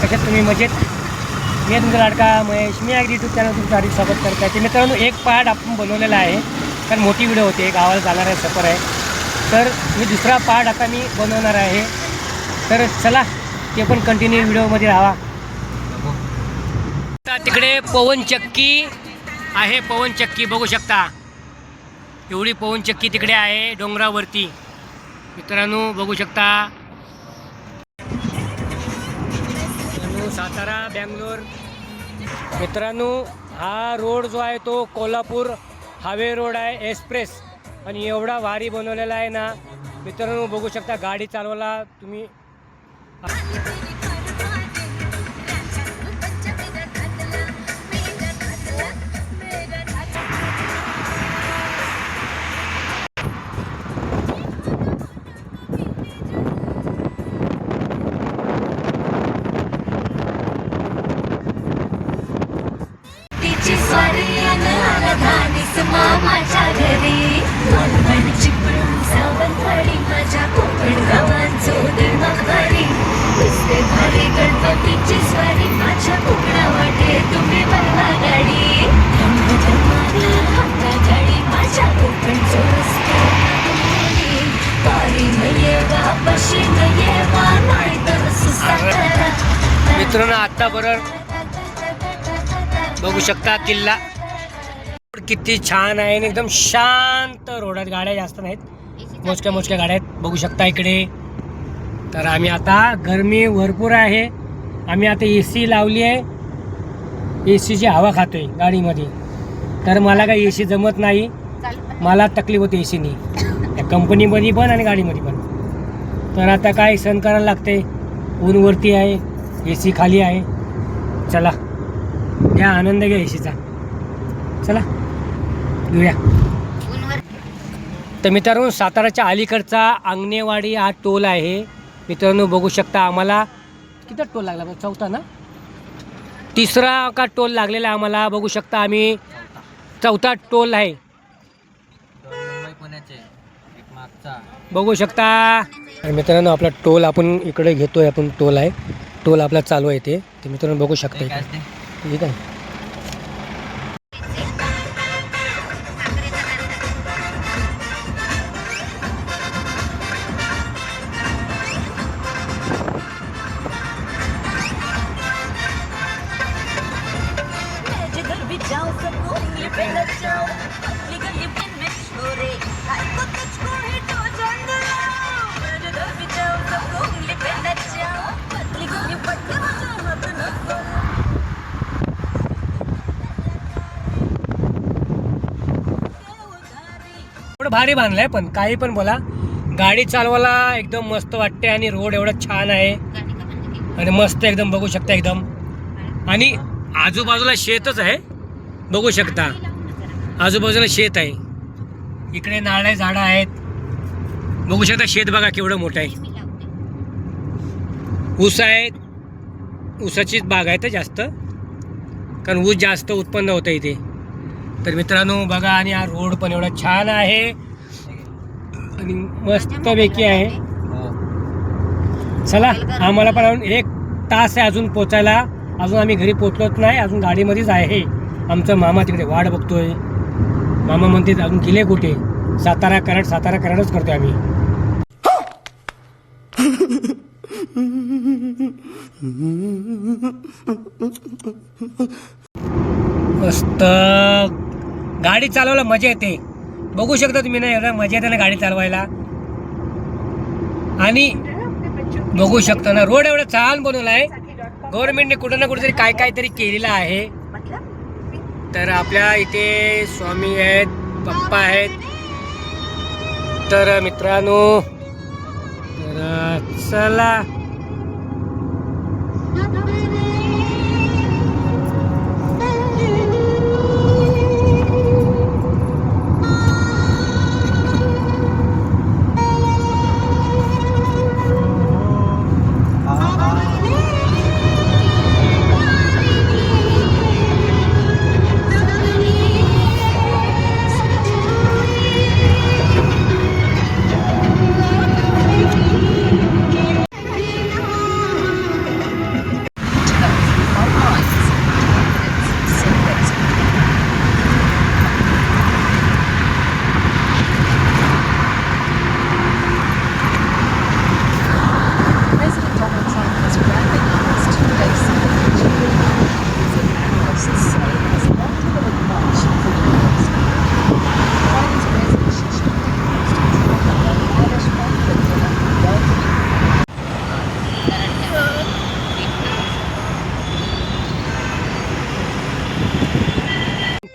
कशात तुम्ही मजेत? मी तुमचा लाडका महेश, मी अगदी यूट्यूब चॅनल तुमचं हार्दिक स्वागत करत आहे. मित्रांनो, एक पार्ट आपण बनवलेला आहे, कारण मोठी व्हिडिओ होते, गावाला जाणार आहे, सफर आहे. तर मी दुसरा पार्ट आता मी बनवणार आहे. तर चला, ते पण कंटिन्यू व्हिडिओमध्ये राहा. तिकडे पवनचक्की आहे, पवनचक्की बघू शकता. एवढी पवनचक्की तिकडे आहे डोंगरावरती. मित्रांनो बघू शकता. सातारा बँगलोर. मित्रांनो, हा रोड जो आहे तो कोल्हापूर हायवे रोड आहे, एक्सप्रेस. आणि एवढा भारी बनवलेला आहे ना मित्रांनो, बघू शकता. गाडी चालवायला तुम्ही मामाच्या घरी मन चिपळूण सावंतवाडी माझ्या कोकण गावांचो देवघरी दिसते भारी गणपतीची स्वारी माझ्या कोकणा वाटे तुम्ही बनवा गाडी हंगा गाडी माझ्या कोकणचो रस्ते पारी येवा पशी येवा नाही तर सुसारा. मित्रांनो, आता बरोबर बघू शकता किल्ला किती छान आहे आणि एकदम शांत रोड आहेत. गाड्या जास्त नाहीत, मोजक्या मोजक्या गाड्या आहेत बघू शकता इकडे. तर आम्ही आता, गरमी भरपूर आहे, आम्ही आता AC लावली आहे. ACची हवा खातोय गाडीमध्ये. तर मला काही AC जमत नाही, मला तकलीफ होते ACनी, त्या कंपनीमध्ये पण आणि गाडीमध्ये पण. तर आता काय सहन करायला लागते. ऊनवरती आहे, AC खाली आहे. चला घ्या आनंद घ्या ACचा. चला घेऊया. तर मित्रांनो, साताराच्या अलीकडचा अंगणेवाडी हा टोल आहे. मित्रांनो बघू शकता. आम्हाला किती टोल लागला? चौथा ना, तिसरा का टोल लागलेला आहे आम्हाला. बघू शकता आम्ही चौथा टोल आहे. बघू शकता. मित्रांनो, आपला टोल आपण इकडे घेतोय, आपण टोल आहे, टोल आपला चालू आहे ते. मित्रांनो बघू शकता. ठीक आहे. भारी बांधलाय, पण काही पण बोला, गाडी चालवायला एकदम मस्त वाटते. आणि रोड एवढा छान आहे आणि मस्त एकदम बघू शकता एकदम. आणि आजूबाजूला शेतच आहे, बघू शकता. आजूबाजूला शेत आहे, इकडे नारळ झाडं आहेत, बघू शकता. शेत बघा केवढं मोठं आहे. ऊस आहेत, ऊसाचीच बाग आहे तर जास्त, कारण ऊस जास्त उत्पन्न होतं इथे. तर मित्रांनो बघा. आणि हा रोड पण एवढा छान आहे आणि मस्तपैकी आहे. चला, आम्हाला पण 1 तास आहे अजून पोचायला. अजून आम्ही घरी पोचलोच नाही, अजून गाडीमध्येच आहे. आमचा मामा तिकडे वाट बघतोय. मामा म्हणते अजून गेले कुठे? सातारा कराडच करतोय आम्ही. मस्त गाडी चालवायला मजा येते, बघू शकता तुम्ही ना. एवढा मजा येते ना गाडी चालवायला. आणि बघू शकता ना, रोड एवढा छान बनवला आहे. गव्हर्नमेंटने कुठं ना कुठेतरी काहीतरी केलेलं आहे. तर आपल्या इथे स्वामी आहेत, पप्पा आहेत. तर मित्रांनो, तर चला.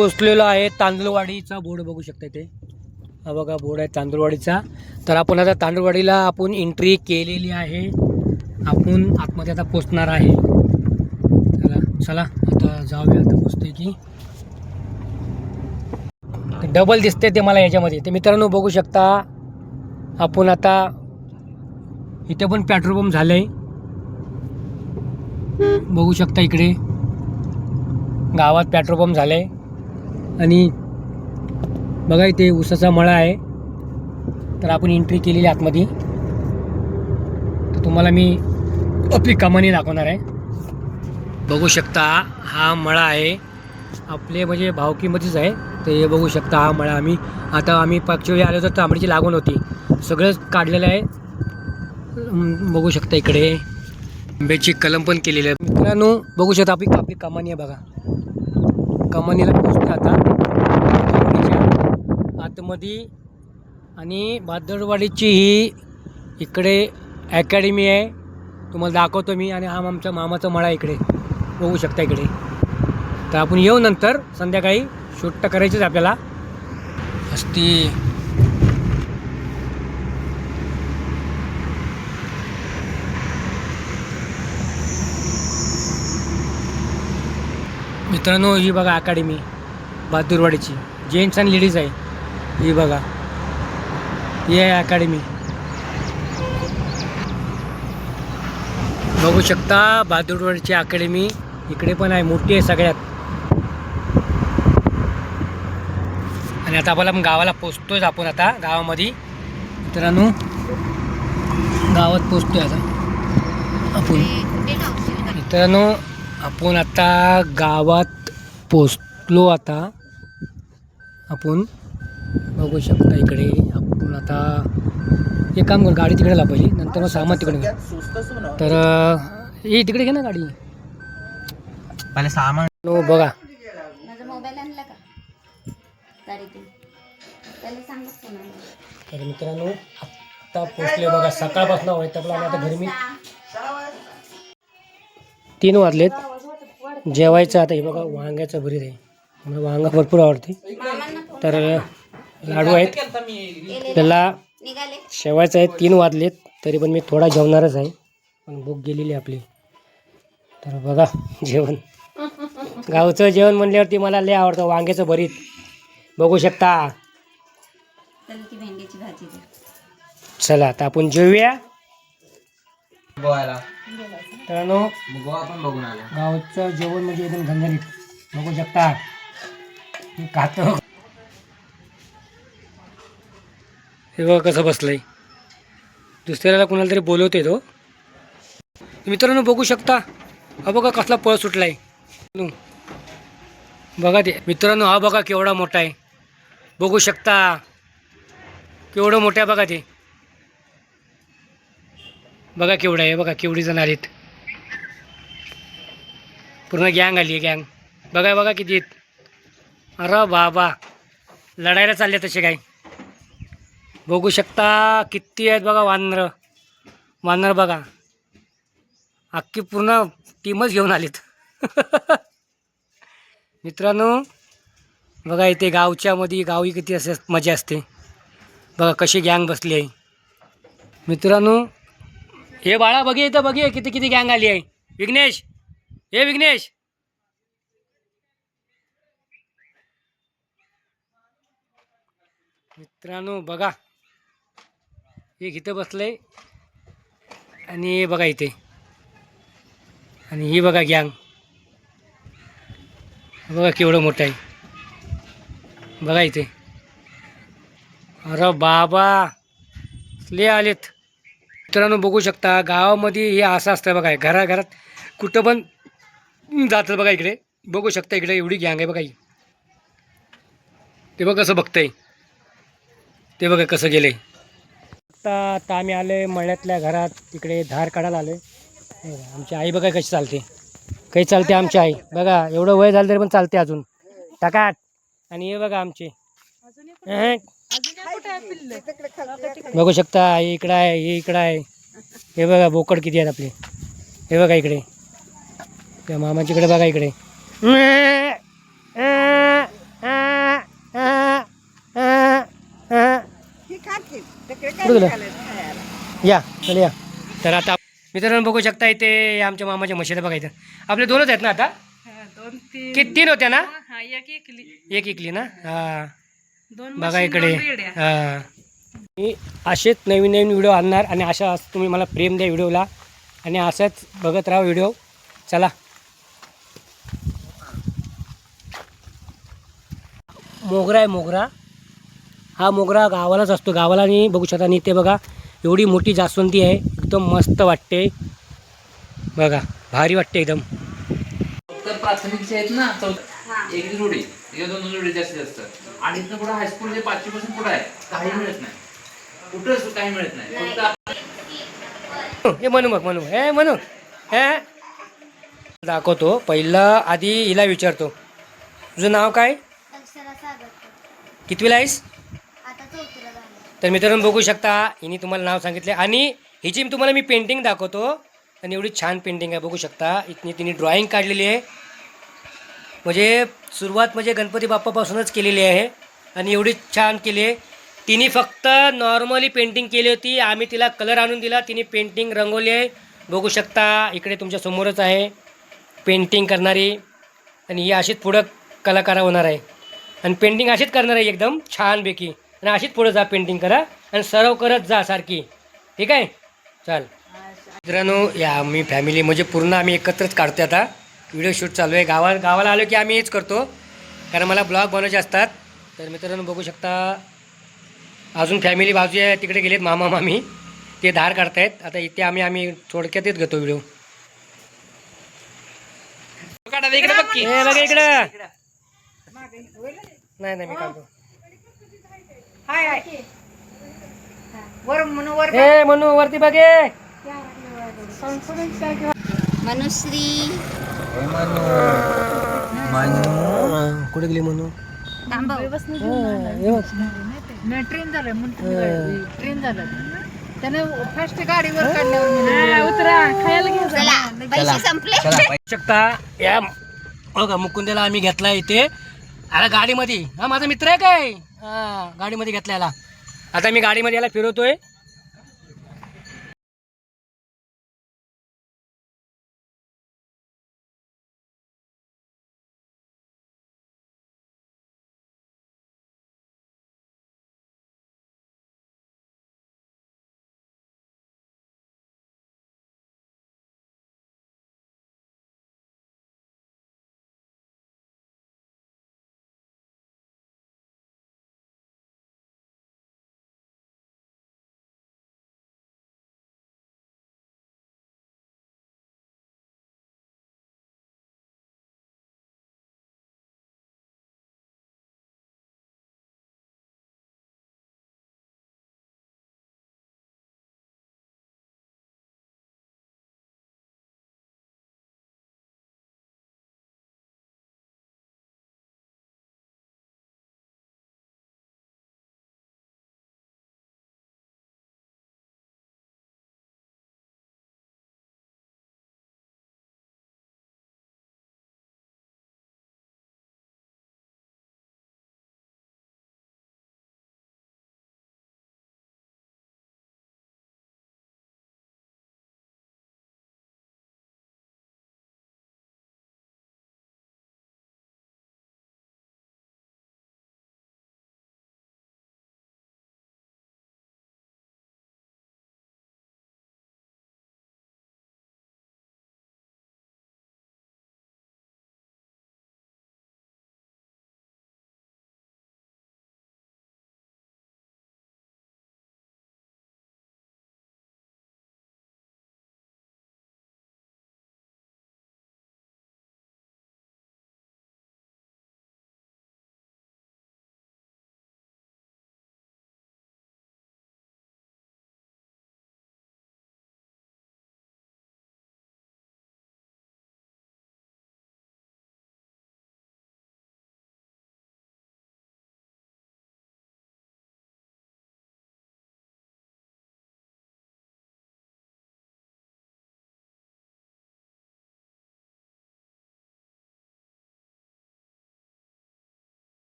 पोचलेलो आहे. तांदूळवाडीचा बोर्ड बघू शकता इथे. हा बघा बोर्ड आहे तांदूळवाडीचा. तर आपण आता तांदूळवाडीला आपण एंट्री केलेली आहे. आपण आतमध्ये आता पोचणार आहे. चला आता जाऊया. आता पोचतोय की डबल दिसते ते मला याच्यामध्ये. ते मित्रांनो बघू शकता आपण आता इथे पण पेट्रोल पंप झालं आहे. बघू शकता इकडे गावात पेट्रोल पंप झालं आहे. आणि बघा इथे ऊसाचा मळा आहे. तर आपण एंट्री केलेली आतमध्ये. तर तुम्हाला मी आपली कमानी दाखवणार आहे. बघू शकता हा मळा आहे. आपले म्हणजे भावकीमध्येच आहे. तर हे बघू शकता हा मळा. आम्ही पाचव्या वेळी आलो तर तांबडीची लागवण होती. सगळंच काढलेलं आहे. बघू शकता इकडे आंब्याची कलम पण केलेली आहे. मित्रांनो बघू शकता आपली कमानी आहे बघा. कमानीला पोचतो आता आतमध्ये. आणि भादरवाडीची ही इकडे अकॅडमी आहे. तुम्हाला दाखवतो मी. आणि हा आमचा मामाचा मळा इकडे बघू शकता इकडे. तर आपण येऊ नंतर संध्याकाळी. शूट तर करायचीच आपल्याला असती. मित्रांनो ही बघा अकॅडमी बहादूरवाडीची. जेंट्स आणि लेडीज आहे. ही बघा ही आहे अकॅडमी. बघू शकता बहादूरवाडीची अकॅडमी इकडे पण आहे. मोठी आहे सगळ्यात. आणि आता आपण गावाला पोचतोय. आपण आता गावामध्ये मित्रांनो गावात पोचतोय आता आपण. मित्रांनो आपण आता गावात पोचलो. आता आपण बघू शकता इकडे. आपण आता एक काम करू गाडी तिकडे लावली. नंतर मग सामान तिकडे घे. तर हे तिकडे घे ना गाडी. पहिले सामान बघा. माझा मोबाईल आणला का गाडीतून त्याला सांगत ना. तर मित्रांनो आत्ता पोचले बघा. सकाळपासून वैतागलो आणि आता घरी मी 3 वाजलेत. जेवायचं आता. हे बघा वांग्याचं भरीत आहे. मला वांगा भरपूर आवडते. तर लाडू आहेत त्याला निघाले शेवायचं आहे. 3 वाजलेत तरी पण मी थोडा जेवणारच आहे. पण भूक गेलेली आपली. तर बघा जेवण गावचं जेवण म्हणल्यावरती मला लय आवडतं. वांग्याचं भरीत बघू शकता. त्याला ती भेंडीची भाजी दे. चला आता आपण जेवूया. गोव्याला मित्रांनो गोवा पण बघून आलो. गावचं जेवण म्हणजे एकदम झणझणीत. बघू शकता मी खातो. हे बघा कसं बसलंय. दुसऱ्याला कुणाला तरी बोलवते तो. मित्रांनो बघू शकता हा बघा कसला पळ सुटलाय. बघा ते मित्रांनो हा बघा केवढा मोठा आहे. बघू शकता केवढं मोठं आहे बघा ते. बघा केवढं आहे. बघा केवढी जण आलीत. पूर्ण गँग आली आहे गँग. बघा किती आहेत. अरे बाबा लढायला चालले तसे काय. बघू शकता किती आहेत बघा. वानर बघा अख्खी पूर्ण टीमच घेऊन आलीत. मित्रांनो बघा इथे गावच्यामध्ये गावी किती असे मजा असते. बघा कशी गँग बसली आहे. मित्रांनो हे बाळा बघे इथं बघे किती गँग आली आहे. विघ्नेश हे विघ्नेश मित्रांनो बघा एक इथं बसलंय. आणि बघा इथे. आणि ही बघा गँग बघा केवढं मोठं आहे. बघा इथे. अरे बाबा ले आलेत. मित्रांनो बघू शकता गावामध्ये हे असं असतं बघा. घराघरात कुठं पण जातं बघा. इकडे बघू शकता इकडे एवढी गँग आहे बघा. ते बघा कसं बघतंय. ते बघा कसं गेलंय. आता आम्ही आलो आहे मळ्यातल्या घरात. तिकडे धार काढायला आलो आहे. आमची आई बघा कशी चालते. काही चालते आमची आई बघा. एवढं वय झालं तरी पण चालते अजून टाकाट. आणि हे बघा आमचे बघू शकता. हे इकडं आहे हे इकडं आहे. हे बघा बोकड किती आहेत आपले. हे बघा इकडे त्या मामाच्याकडे बघा इकडे. तुला या चल या. तर आता मित्रांनो बघू शकता इथे आमच्या मामाच्या म्हशीला बघा इथं आपले दोनच आहेत ना आता. किती 3 होत्या ना. एक इकली ना. हा बघा इकडे. हा मी असेच नवीन नवीन व्हिडिओ आणणार आणि अशा तुम्ही मला प्रेम द्या व्हिडिओला आणि असंच बघत राहा व्हिडिओ. चला मोगरा आहे मोगरा. हा मोगरा गावालाच असतो गावाला. आणि बघू शकता आणि इथे बघा एवढी मोठी जास्वंदी आहे एकदम मस्त वाटते बघा भारी वाटते एकदम. फक्त प्राथमिकचे आहेत ना एक जोडी या 2 जोडी जास्तीत जास्त आणि इथनं पुढे हायस्कूल जे 5वी पासून पुढे आहे काही मिळत नाही कुठंच काही मिळत नाही फक्त हे म्हणू मग म्हणू हे म्हणू हे दाखवतो. पहिलं आधी हिला विचारतो तुझं नाव काय अक्षरा सागर कितवीला आहेस. आता चौथीला झालं. तर मित्रांनो बघू शकता हिने तुम्हाला नाव सांगितले आणि हिची तुम्हाला मी पेंटिंग दाखवतो. आणि एवढी छान पेंटिंग आहे बघू शकता. इथनी तिने ड्रॉइंग काढलेली आहे म्हणजे सुरुवात म्हणजे गणपती बाप्पापासूनच केलेली आहे आणि एवढी छान केली आहे. तिने फक्त नॉर्मली पेंटिंग केली होती. आम्ही तिला कलर आणून दिला तिने पेंटिंग रंगवली आहे बघू शकता. इकडे तुमच्या समोरच आहे पेंटिंग करणारी आणि ही अशीच पुढं कलाकार होणार आहे आणि पेंटिंग अशीच करणार आहे एकदम छानपैकी. आणि अशीच पुढं जा पेंटिंग करा आणि सराव करत जा सारखी. ठीक आहे चाल मित्रांनो. या आम्ही फॅमिली म्हणजे पूर्ण आम्ही एकत्रच काढतो आता व्हिडिओ शूट चालू आहे. गावाला आलो की आम्ही हेच करतो कारण मला ब्लॉग बनवायचे असतात. तर मित्रांनो बघू शकता अजून फॅमिली बाजू आहे तिकडे गेलेत मामा मामी ते धार काढतायत. आता इथे आम्ही थोडक्यातच घेतो व्हिडिओ. इकडे बघ की. हे बघा इकडं नाही मी काढतो. हे म्हणू वरती बघे मनुश्री कुठे गेली म्हणू. ट्रेन झालं त्याने फास्ट गाडीवर काढल्यावर उतरा खायला घेऊन चला पैसे संपले. बघू शकता या बघा मुकुंदेला आम्ही घेतला इथे आला गाडीमध्ये. हा माझा मित्र आहे काय. हा गाडीमध्ये घेतला याला. आता मी गाडीमध्ये याला फिरवतोय.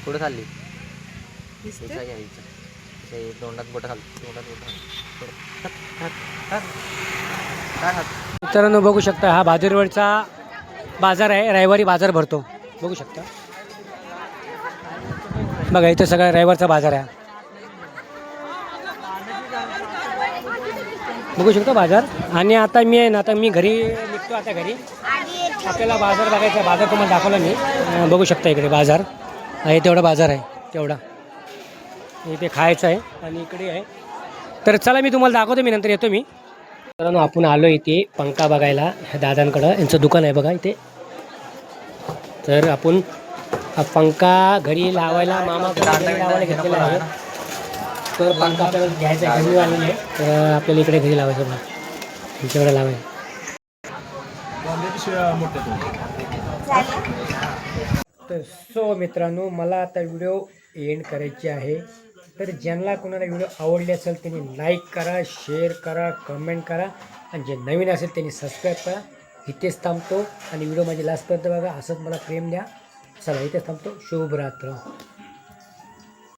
पुढे चालली हिचा घ्या हिचा ते तोंडात बोट घाल तोंडात बोट घाल काय हात मित्रांनो बघू शकता हा बहादूरगडचा बाजार आहे. रविवारी बाजार भरतो बघू शकता. बघा इथं सगळा रविवारचा बाजार आहे. बघू शकतो बाजार. आणि आता मी आहे ना आता मी घरी निघतो आता घरी. आपल्याला बाजार बघायचा आहे. बाजार तुम्हाला दाखवला मी. बघू शकता इकडे बाजार आहे तेवढा बाजार आहे तेवढा. इथे खायचं आहे आणि इकडे आहे. तर चला मी तुम्हाला दाखवतो मी नंतर येतो मी. मित्रांनो आपण आलो इथे पंखा बघायला ह्या दादांकडं. यांचं दुकान आहे बघा इथे. तर आपण हा पंखा घरी लावायला मामा घरी लावायला घेतलेला आहे. तर पंखा आपल्याला घ्यायचा आहे घरी आलेला आहे. तर आपल्याला इकडे घरी लावायचं बघा तुमच्याकडे लावायचं. तर सो मित्रांनो मला आता व्हिडिओ एंड करायची आहे. तर ज्यांना कोणाला व्हिडिओ आवडली असेल त्यांनी लाईक करा, शेअर करा, कमेंट करा आणि जे नवीन असेल त्यांनी सबस्क्राईब करा. इथेच थांबतो आणि व्हिडिओ माझी लास्टपर्यंत बघा. असंच मला प्रेम द्या. चला इथेच थांबतो. शुभरात्र.